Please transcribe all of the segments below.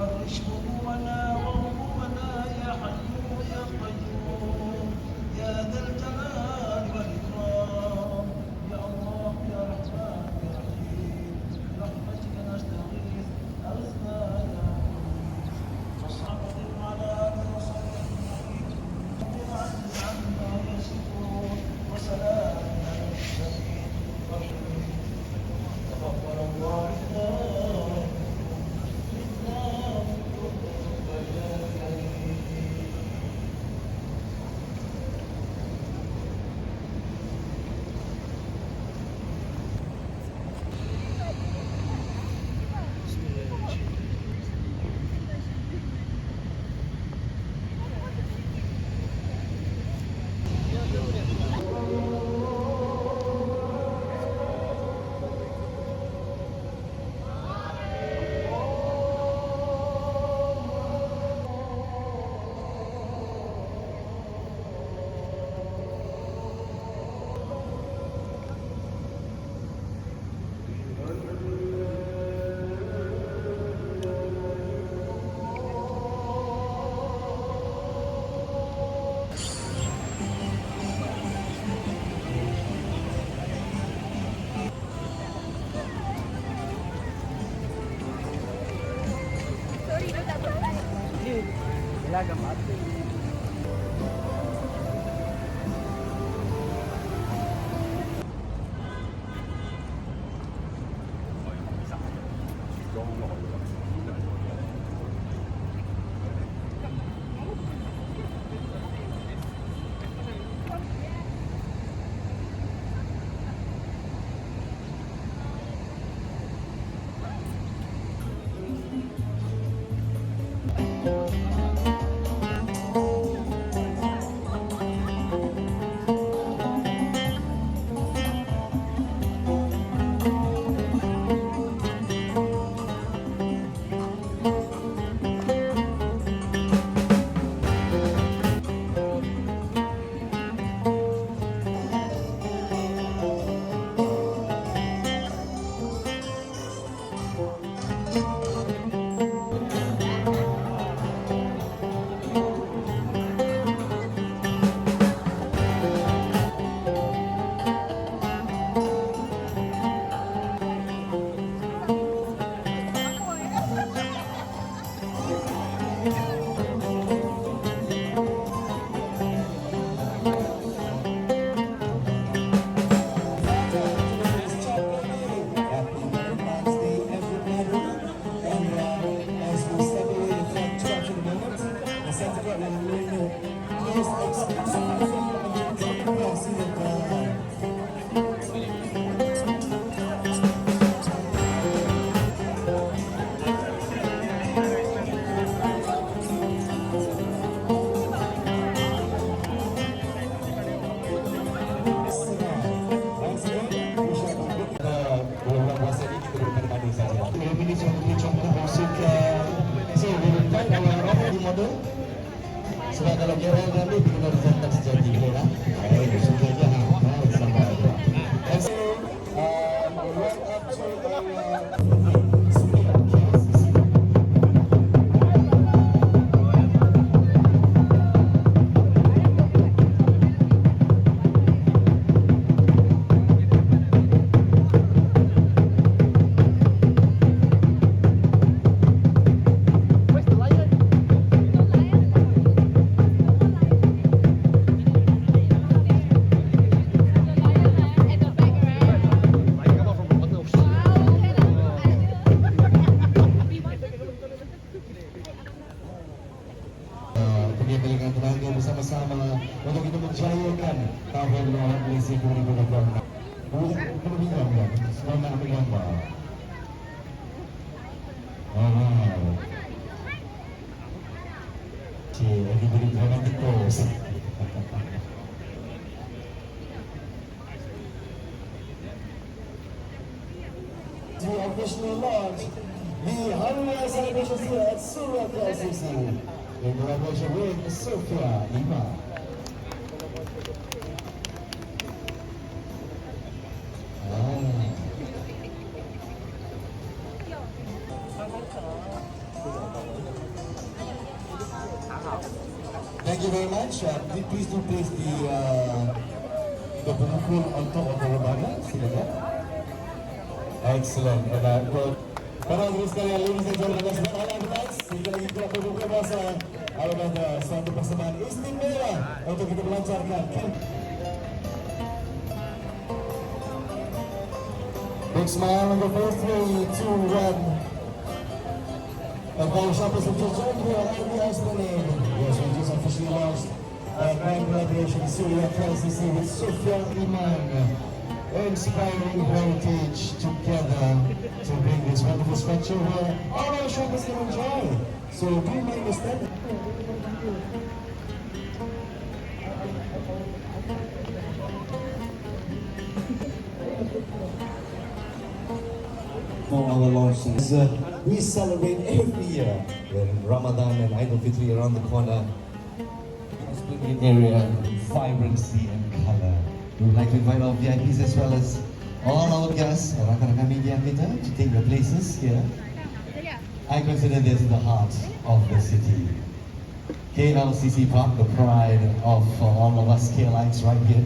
فرش همومنا وغمومنا يا حي يا قيوم يا ذا الجلال والإكرام يا الله يا رحمن يا رحيم برحمتك نستغيث أغثنا يا مغيث وصحبة على رسول الرحيم وعجز عما يصفون وسلام على المرسلين تقبل الله Ilaga mati. Sebab kalau kira lalu bila rezeki sejati lah. Sudah je sama ada. bersama-sama untuk kita menjayakan tahun Malaysia 2026. Selamat ambil gambar. Cik, lagi beri dramatik terus. The official launch the Hari Celebration at Surya Klcc in collaboration with Sophia Lima. you very much. Please do place the pemukul on top of the rebana. Silakan. Excellent. Well, para sekalian, ladies and gentlemen, that's what I like. Sekali lagi kita berbuka puasa. Ada suatu persembahan istimewa untuk kita melancarkan. Big smile on the first 3, 2, 1. And for shoppers who just joined here, happy Esplanade. Yes, we just officially launched grand collaboration Surya Klcc with Sophia Iman. Inspiring heritage together to bring this wonderful spectacle where all our shoppers can enjoy. So do you mind the step? For our launches, we celebrate every year when Ramadan and Aidilftri around the corner. Splendid area, vibrancy and color. We would like to invite our VIPs as well as all our guests, rakan-rakan media kita, to take their places here. I consider this the heart of the city. Klcc Park, the pride of all of us KLites right here.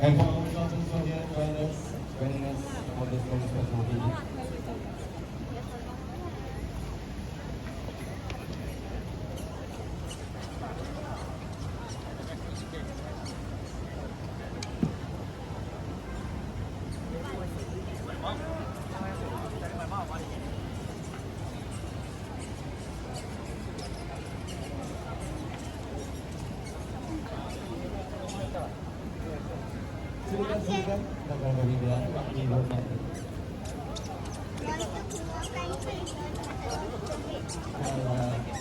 And for our daughters from here, joining us for this very special day. Silakan. Kalau dari dia, di rumah.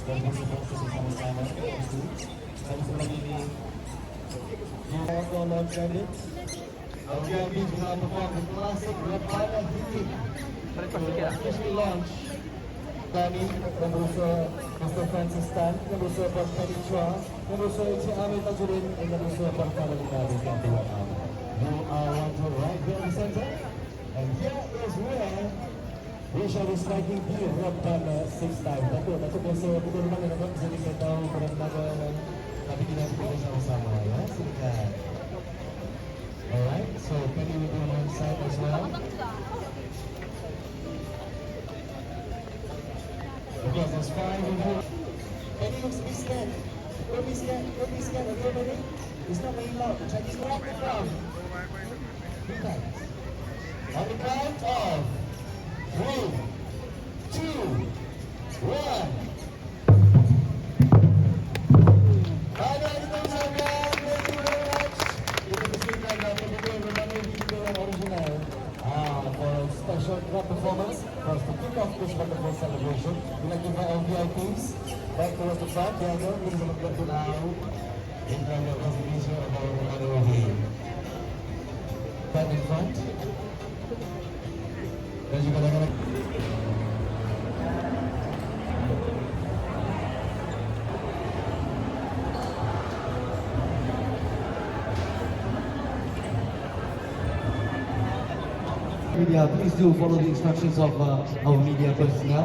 Dan bersama-sama dan sebelum ini Kuala Credit LGB juga perform the classic Rebana hit officially launch kami memberusaha Mr. Francis Tan, memberusaha Pak Teddy Chua, memberusaha Encik Amir Tajuddin dan memberusaha Pak Kalina di Kampung Am. You are wanted right here in the center, and here is where we shall be striking the Rebana 6 times. Datuk biasa pukul mana dapat bisa diberitahu pada tenaga, tapi kita boleh sama-sama ya, silakan. Alright, so Penny will be on one side as well. Because there's 5 of you. Penny looks to be scared. Don't be scared, okay Penny? It's not very loud. Chinese walk around. 3 times. On the count of 3, 2, 1. Ada yang mengucapkan, thank you very much. Kita bersihkan dan membuat berbagai video yang original. For a special club performance, for us to kick off this wonderful celebration, we'd like to invite our VIPs back towards the front. They are going to look to now in front of the presentation of our Ramadan here. Back in front. Dan juga kadang-kadang media, please do follow the instructions of our media personnel,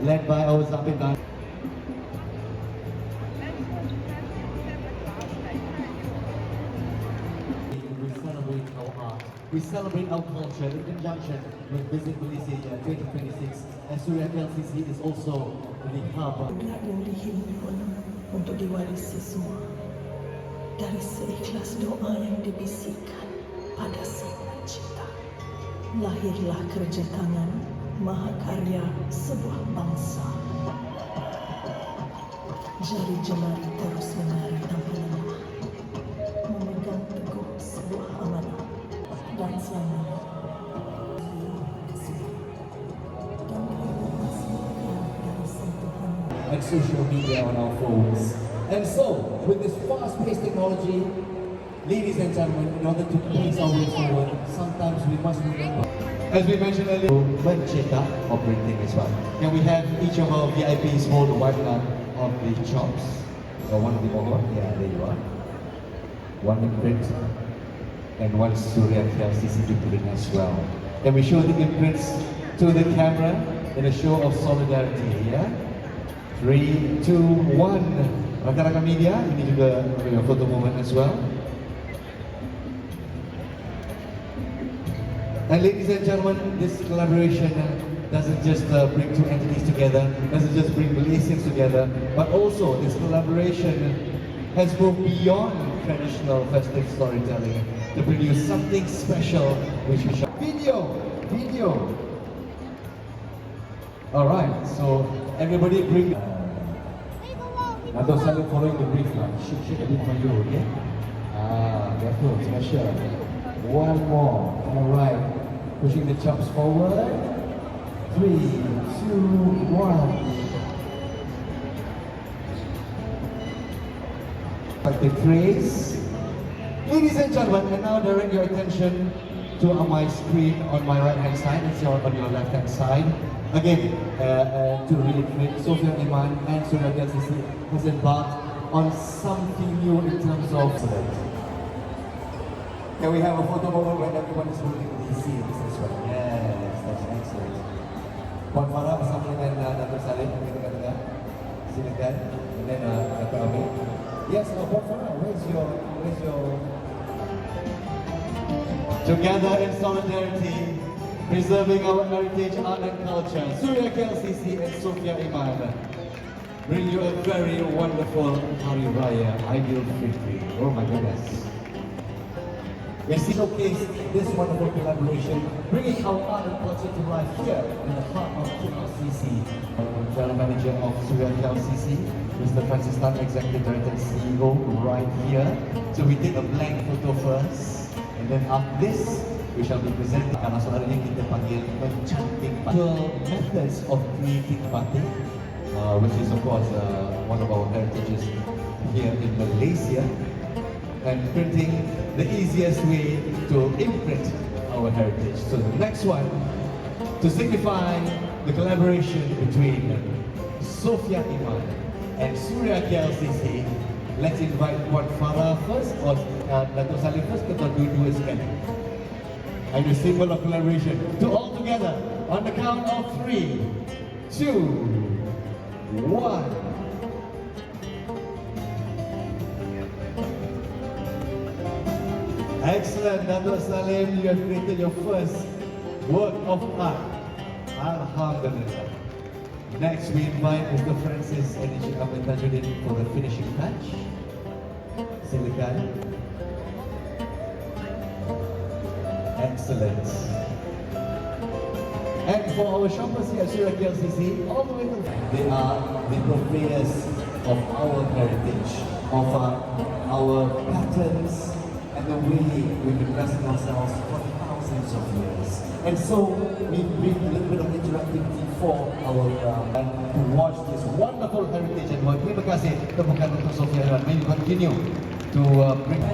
led by our Zapin Dan. We celebrate our culture in conjunction with Visit Malaysia 2026, and Surya Klcc is also the hub. Yang dihimpun untuk diwarisi semua dari seikhlas doa yang dibisikkan pada Sang Pencipta. Lahirlah kerja tangan mahakarya sebuah bangsa. Jari jemari terus menari tanpa lemah, memegang teguh sebuah amanah dan selamanya. And social media on our phones. And so, with this fast-paced technology, ladies and gentlemen, in order to pace our way forward, sometimes we must remember, as we mentioned earlier, Pencipta operating as well. And we have each of our VIPs hold one of the chops. So one of the more, yeah, there you are. One imprint and one Surya Klcc imprint as well. Then we show the imprints to the camera in a show of solidarity, yeah? 3, 2, 1. Rakan-rakan media, ini juga your photo moment as well. And ladies and gentlemen, this collaboration doesn't just bring two entities together, doesn't just bring Malaysians together, but also this collaboration has moved beyond traditional festive storytelling to bring you something special which we shall... Video! Alright, so everybody bring... Dato' Salim following the brief lah. Shake a bit for you, okay? Careful, special. One more, alright. Pushing the chops forward. 3, 2, 1. Like the trace. Ladies and gentlemen, and now direct your attention to my screen on my right hand side, it's on your left hand side. Again, to reiterate, Sofia Iman and Surya Klcc has embarked on something new in terms of... Can we have a photo moment when everyone is holding the scene? This one. Yes, that's excellent. Puan Farah bersama dengan Dato' Salim di tengah-tengah. Silakan. And then Dato' Amir. Yes, Puan Farah, where's your... Together in solidarity, preserving our heritage, art and culture, Surya Klcc and Sofia Iman bring you a very wonderful Hari Raya Aidilftri. Oh my goodness. We showcase this wonderful collaboration, bringing our art and culture to life here in the heart of Klcc. General Manager of Surya Klcc, Mr. Francis Tan, Executive Director and CEO, right here. So we take a blank photo first, and then after this, we shall be presenting. Karena saudaranya kita panggil mencantik batik. Methods of creating batik, which is of course one of our heritages here in Malaysia. And printing, the easiest way to imprint our heritage. So the next one, to signify the collaboration between Sofia Iman and Surya Klcc, let's invite Puan Farah first, or Dato' Salim first, atau dua-dua sekali. And the symbol of collaboration. To all together, on the count of 3, 2, 1. Excellent, Dato' Salim, you have created your first work of art. Alhamdulillah. Next, we invite Mr. Francis and Encik Ahmed Tajuddin for the finishing touch. Silakan. Excellent. And for our shoppers here at Surya Klcc, all the way to... They are the purveyors of our heritage, of our patterns, and the way we've been dressing ourselves for thousands of years. And so we bring a little bit of interactivity for our to watch this wonderful heritage and work. Terima kasih temukan untuk Sofia. May you continue to bring